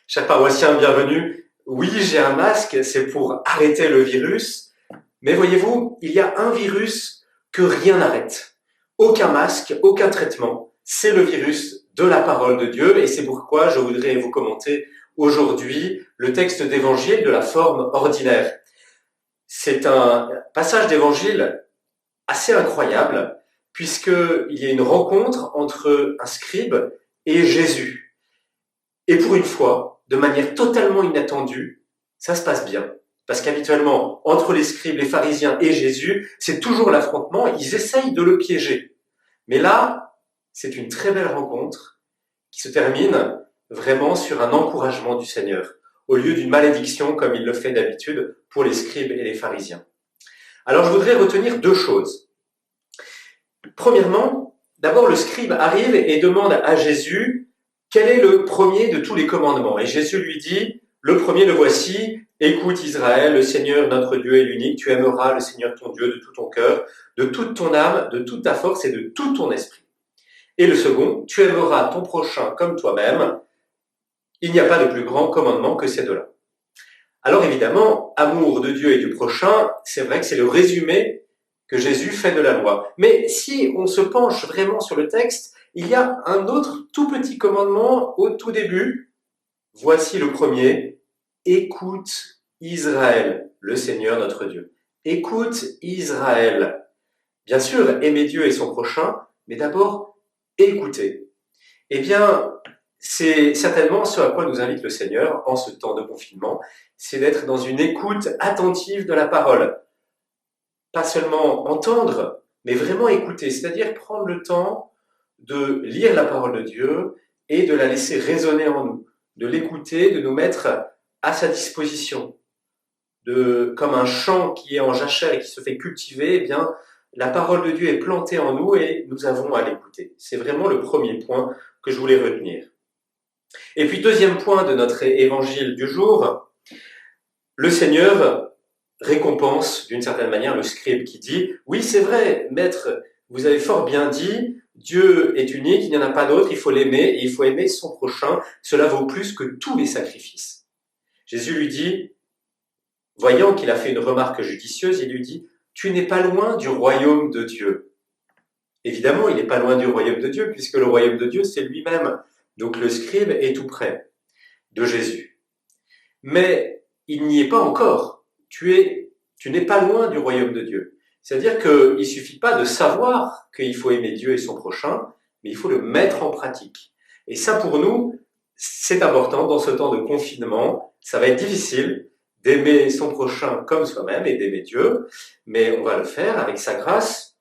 Chers paroissiens, bienvenue. Oui, j'ai un masque, c'est pour arrêter le virus. Mais voyez-vous, il y a un virus que rien n'arrête. Aucun masque, aucun traitement. C'est le virus de la parole de Dieu. Et c'est pourquoi je voudrais vous commenter aujourd'hui le texte d'évangile de la forme ordinaire. C'est un passage d'évangile assez incroyable, puisqu'il y a une rencontre entre un scribe et Jésus. Et pour une fois, de manière totalement inattendue, ça se passe bien. Parce qu'habituellement, entre les scribes, les pharisiens et Jésus, c'est toujours l'affrontement, ils essayent de le piéger. Mais là, c'est une très belle rencontre qui se termine vraiment sur un encouragement du Seigneur, au lieu d'une malédiction comme il le fait d'habitude pour les scribes et les pharisiens. Alors je voudrais retenir deux choses. Premièrement, d'abord le scribe arrive et demande à Jésus quel est le premier de tous les commandements. Et Jésus lui dit, le premier le voici, écoute Israël, le Seigneur notre Dieu est l'unique, tu aimeras le Seigneur ton Dieu de tout ton cœur, de toute ton âme, de toute ta force et de tout ton esprit. Et le second, tu aimeras ton prochain comme toi-même. Il n'y a pas de plus grand commandement que ces deux-là. Alors évidemment, amour de Dieu et du prochain, c'est vrai que c'est le résumé que Jésus fait de la loi. Mais si on se penche vraiment sur le texte, il y a un autre tout petit commandement au tout début. Voici le premier. Écoute Israël, le Seigneur notre Dieu. Écoute Israël. Bien sûr, aimer Dieu et son prochain, mais d'abord, écouter. Eh bien, c'est certainement ce à quoi nous invite le Seigneur en ce temps de confinement, c'est d'être dans une écoute attentive de la parole. Pas seulement entendre, mais vraiment écouter, c'est-à-dire prendre le temps de lire la parole de Dieu et de la laisser résonner en nous, de l'écouter, de nous mettre à sa disposition. Comme un champ qui est en jachère et qui se fait cultiver, eh bien, la parole de Dieu est plantée en nous et nous avons à l'écouter. C'est vraiment le premier point que je voulais retenir. Et puis, deuxième point de notre évangile du jour, le Seigneur récompense d'une certaine manière le scribe qui dit « Oui, c'est vrai, maître, vous avez fort bien dit, Dieu est unique, il n'y en a pas d'autre, il faut l'aimer et il faut aimer son prochain, cela vaut plus que tous les sacrifices. » Jésus lui dit, voyant qu'il a fait une remarque judicieuse, il lui dit « Tu n'es pas loin du royaume de Dieu. » Évidemment, il n'est pas loin du royaume de Dieu, puisque le royaume de Dieu, c'est lui-même. Donc le scribe est tout près de Jésus. Mais il n'y est pas encore. Tu n'es pas loin du royaume de Dieu. C'est-à-dire qu'il ne suffit pas de savoir qu'il faut aimer Dieu et son prochain, mais il faut le mettre en pratique. Et ça, pour nous, c'est important dans ce temps de confinement. Ça va être difficile d'aimer son prochain comme soi-même et d'aimer Dieu, mais on va le faire avec sa grâce.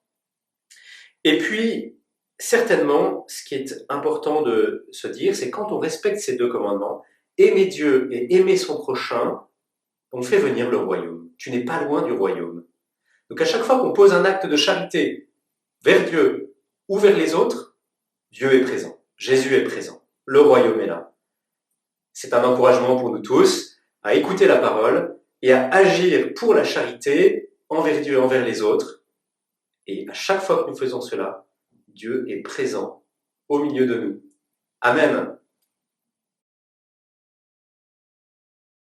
Et puis, certainement, ce qui est important de se dire, c'est quand on respecte ces deux commandements, aimer Dieu et aimer son prochain, on fait venir le royaume. Tu n'es pas loin du royaume. Donc à chaque fois qu'on pose un acte de charité vers Dieu ou vers les autres, Dieu est présent. Jésus est présent. Le royaume est là. C'est un encouragement pour nous tous à écouter la parole et à agir pour la charité envers Dieu et envers les autres. Et à chaque fois que nous faisons cela, Dieu est présent au milieu de nous. Amen.